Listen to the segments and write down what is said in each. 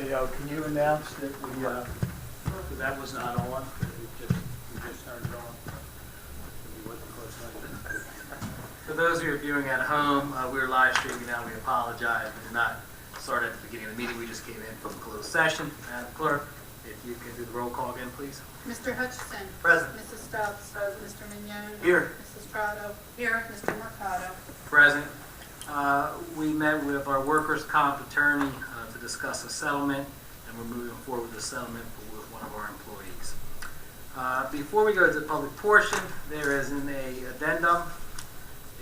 Hey, can you announce that that was not on, we just turned it on? We wasn't close like For those of you viewing at home, we're live streaming now. We apologize. We did not start at the beginning of the meeting. We just came in from closed session. Madam Clerk, if you can do the roll call again, please. Mr. Hutchison. Present. Mrs. Stubbs. Mr. Mignon. Here. Mrs. Prado. Here. Mr. Mercado. Present. We met with our workers' comp attorney to discuss a settlement, and we're moving forward with the settlement with one of our employees. Before we go to the public portion, there is an addendum.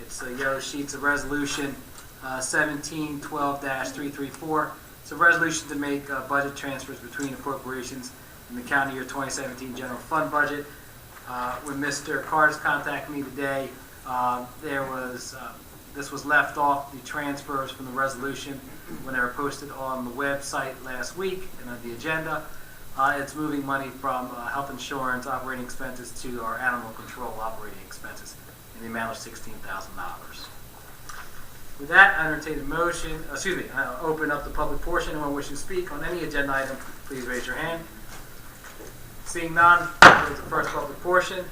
It's yellow sheets of resolution 1712-334. It's a resolution to make budget transfers between appropriations in the county year 2017 general fund budget. When Mr. Carter's contacted me today, this was left off the transfers from the resolution when they were posted on the website last week and on the agenda. It's moving money from health insurance operating expenses to our animal control operating expenses in the amount of $16,000. With that, I entertain a motion, I'll open up the public portion. Anyone wishing to speak on any agenda item, please raise your hand. Seeing none, close the first public portion.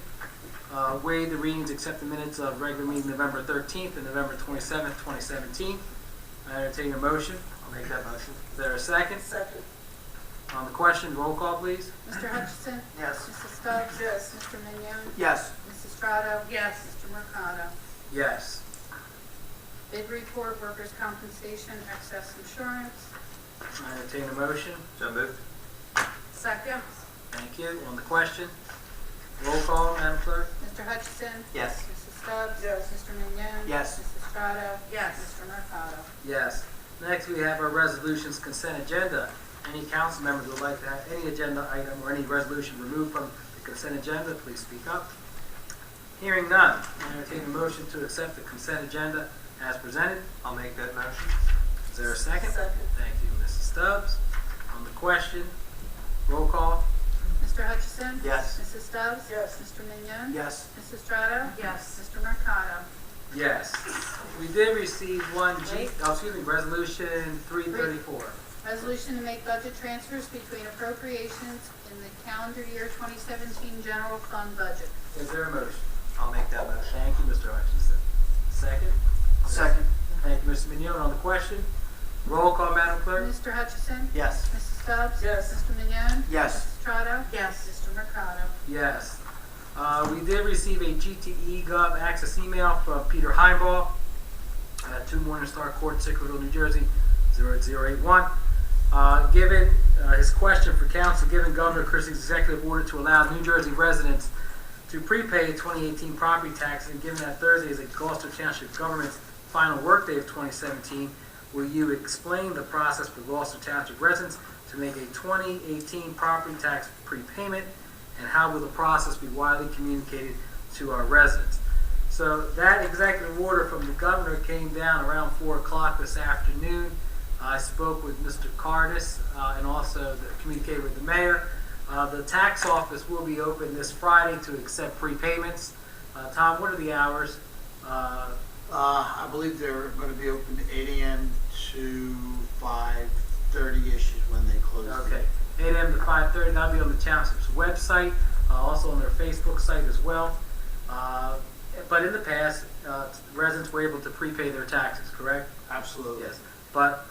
Waive the readings, accept the minutes of regular meeting November 13th and November 27th, 2017. I entertain a motion. I'll make that motion. Is there a second? Second. On the question, roll call, please. Mr. Hutchison. Yes. Mrs. Stubbs. Yes. Mr. Mignon. Yes. Mrs. Prado. Yes. Mr. Mercado. Yes. Bid report, workers' compensation, excess insurance. I entertain a motion. So moved. Second. Thank you. On the question, roll call, Madam Clerk. Mr. Hutchison. Yes. Mrs. Stubbs. Yes. Mr. Mignon. Yes. Mrs. Prado. Yes. Mr. Mercado. Yes. Next, we have our resolutions consent agenda. Any council members who would like to have any agenda item or any resolution removed from the consent agenda, please speak up. Hearing none, I entertain a motion to accept the consent agenda as presented. I'll make that motion. Is there a second? Second. Thank you, Mrs. Stubbs. On the question, roll call. Mr. Hutchison. Yes. Mrs. Stubbs. Yes. Mr. Mignon. Yes. Mrs. Prado. Yes. Mr. Mercado. Yes. We did receive resolution 334. Resolution to make budget transfers between appropriations in the calendar year 2017 general fund budget. Is there a motion? I'll make that motion. Thank you, Mr. Hutchinson. Second? Second. Thank you, Mr. Mignon. On the question, roll call, Madam Clerk. Mr. Hutchison. Yes. Mrs. Stubbs. Yes. Mr. Mignon. Yes. Mrs. Prado. Yes. Mr. Mercado. Yes. We did receive a GTE Gov access email from Peter Heimbaugh at 2 Morningstar Court, Sicklerville, New Jersey, 08081. Given his question for council, given Governor Christie's executive order to allow New Jersey residents to prepay 2018 property taxes, and given that Thursday is a Gloucester Township government's final workday of 2017, will you explain the process for Gloucester Township residents to make a 2018 property tax prepayment, and how will the process be widely communicated to our residents? So that executive order from the governor came down around 4 o'clock this afternoon. I spoke with Mr. Cardis and also communicated with the mayor. The tax office will be open this Friday to accept prepayments. Tom, what are the hours? I believe they're going to be open 8 a.m. to 5:30-ish is when they close. Okay, 8 a.m. to 5:30. That'll be on the township's website, also on their Facebook site as well. But in the past, residents were able to prepay their taxes, correct? Absolutely. Yes. But,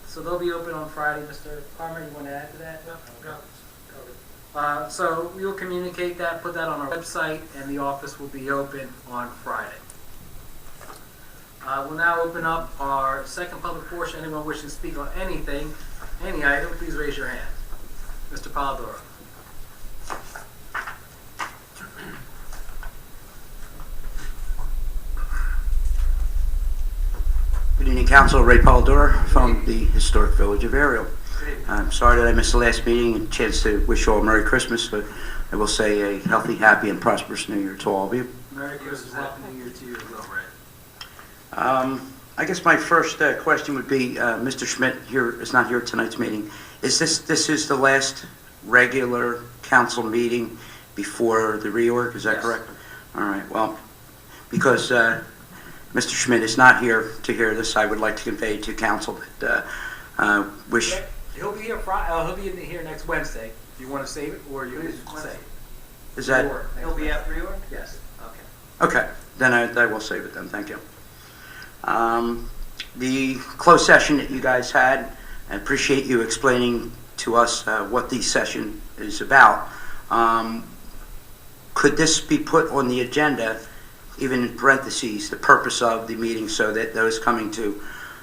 so they'll be open on Friday. Mr. Palmer, you want to add to that? No. So we will communicate that, put that on our website, and the office will be open on Friday. We'll now open up our second public portion. Anyone wishing to speak on anything, any item, please raise your hand. Mr. Polidoro. Good evening, Council. Ray Polidoro from the Historic Village of Ariel. I'm sorry that I missed the last meeting and a chance to wish you all a Merry Christmas, but I will say a healthy, happy, and prosperous New Year to all of you. Merry Christmas, Happy New Year to you as well, Ray. I guess my first question would be, Mr. Schmidt here is not here at tonight's meeting. Is this is the last regular council meeting before the reorg? Is that Yes. correct? All right. Well, because Mr. Schmidt is not here to hear this, I would like to convey to council that wish He'll be here Friday, he'll be here next Wednesday. If you want to save it, or you It is can Wednesday. say. Is that, Or next He'll be Wednesday. at reorg? Yes. Okay. okay, then I will save it then, thank you. The closed session that you guys had, I appreciate you explaining to us what the session is about. Could this be put on the agenda, even in parentheses, the purpose of the meeting, so that those coming to,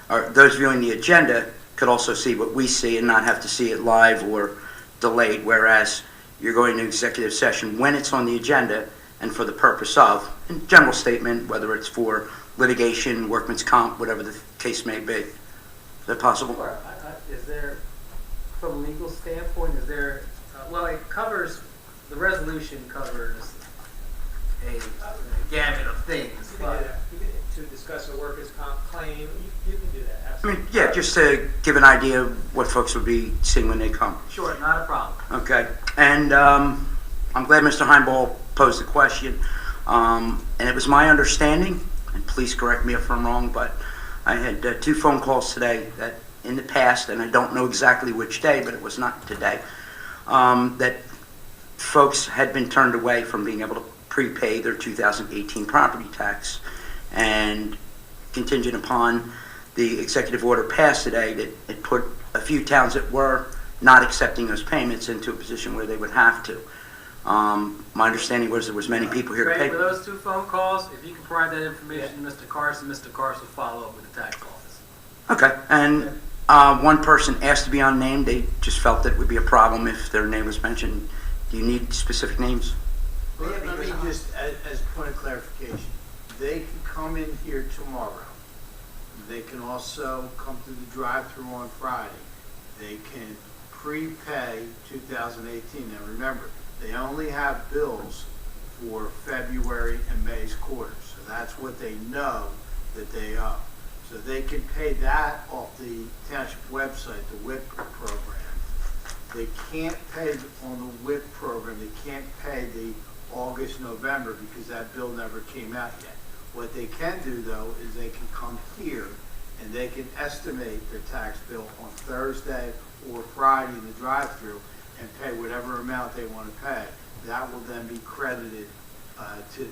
or those viewing the agenda could also see what we see and not have to see it live or delayed, whereas you're going to executive session when it's on the agenda and for the purpose of, in general statement, whether it's for litigation, workman's comp, whatever the case may be. Is that possible? Sure. Is there, from a legal standpoint, is there, well, it covers, the resolution covers a gamut of things. You can do that. You can- To discuss a workers' comp claim, you can do that, I absolutely. mean, yeah, just to give an idea of what folks would be seeing when they come. Sure, not a problem. Okay, and I'm glad Mr. Heimball posed the question. And it was my understanding, and please correct me if I'm wrong, but I had 2 phone calls today that in the past, and I don't know exactly which day, but it was not today, that folks had been turned away from being able to prepay their 2018 property tax. And contingent upon the executive order passed today, that it put a few towns that were not accepting those payments into a position where they would have to. My understanding was there was many people here to pay. Great, for those 2 phone calls, if you can provide that information to Mr. Carson will follow up with the tax office. Okay, and one person asked to be unnamed. They just felt that it would be a problem if their name was mentioned. Do you need specific names? Let me just, as a point of clarification, they can come in here tomorrow. They can also come to the drive-through on Friday. They can prepay 2018. Now remember, they only have bills for February and May's quarters. So that's what they know that they owe. So they can pay that off the township website, the WIP program. They can't pay on the WIP program. They can't pay the August, November, because that bill never came out yet. What they can do, though, is they can come here and they can estimate their tax bill on Thursday or Friday in the drive-through and pay whatever amount they want to pay. That will then be credited to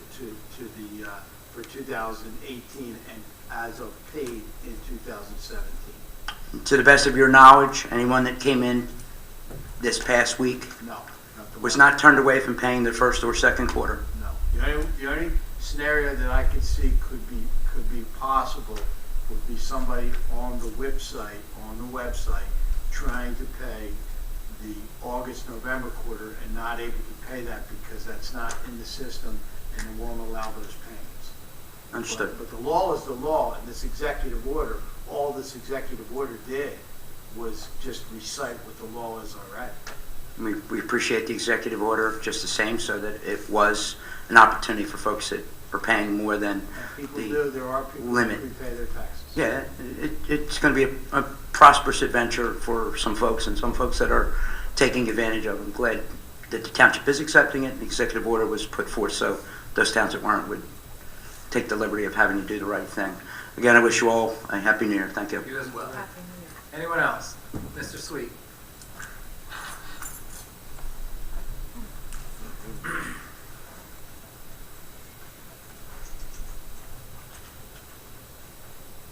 the for 2018 and as of paid in 2017. To the best of your knowledge, anyone that came in this past week No, not the was one. not turned away from paying their first or second quarter? No. The only scenario that I could see could be possible would be somebody on the website trying to pay the August, November quarter and not able to pay that because that's not in the system and it won't allow those payments. Understood. But the law is the law, and this executive order, all this executive order did was just recite what the law is already. We appreciate the executive order just the same, so that it was an opportunity for folks that were paying more than And people the there are people limit. who prepay their taxes. Yeah, it's going to be a prosperous adventure for some folks, and some folks that are taking advantage of it. I'm glad that the township is accepting it, and the executive order was put forth so those towns that weren't would take the liberty of having to do the right thing. Again, I wish you all a Happy New Year. Thank you. You as well. Anyone else? Mr. Sweet.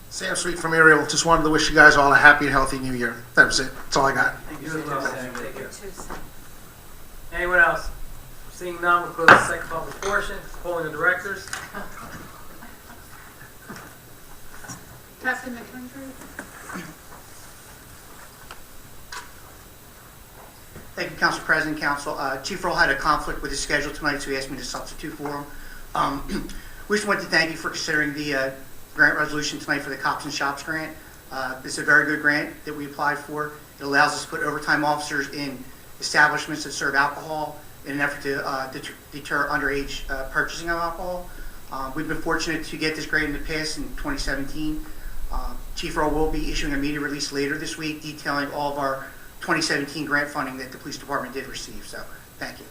Sam Sweet from Ariel. Just wanted to wish you guys all a happy and healthy new year. That was it. That's all I got. You as well, Sam. Take care. Anyone else? Seeing none, we'll close the second public portion. Polling the directors. Captain McKendry? Thank you, Council President, Council. Chief Earl had a conflict with his schedule tonight, so he asked me to substitute for him. We just want to thank you for considering the grant resolution tonight for the Cops and Shops grant. It's a very good grant that we applied for. It allows us to put overtime officers in establishments that serve alcohol in an effort to deter underage purchasing of alcohol. We've been fortunate to get this grant in the past in 2017. Chief Earl will be issuing a media release later this week detailing all of our 2017 grant funding that the police department did receive. So, thank you.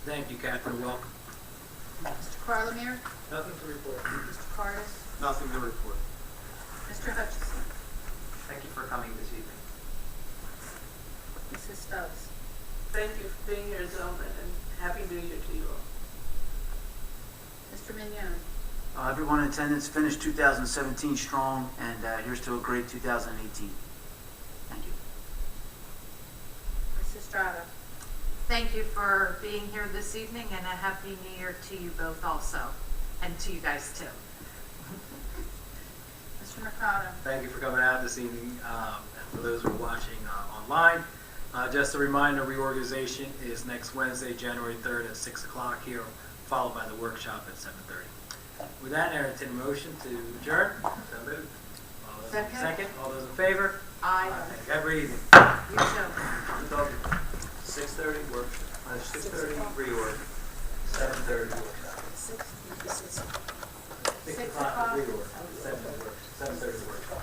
Thank you, Captain. Welcome. Mr. Carlemere? Nothing to report. Mr. Cardis? Nothing to report. Mr. Hutchison? Thank you for coming this evening. Mrs. Stubbs? Thank you for being here, gentlemen, and Happy New Year to you all. Mr. Mignon? Everyone in attendance finished 2017 strong, and here's to a great 2018. Thank you. Mrs. Strata? Thank you for being here this evening, and a Happy New Year to you both also, and to you guys too. Mr. Mercado? Thank you for coming out this evening, and for those who are watching online. Just a reminder, reorganization is next Wednesday, January 3rd at 6 o'clock here, followed by the workshop at 7:30. With that, I entertain a motion to adjourn. So moved. All those in second. All those in favor? Aye. Thank you. Have a great evening. You too. 6:30 work, 6:30 reorg, 7:30 workshop. 6 o'clock reorg, 7:30 workshop.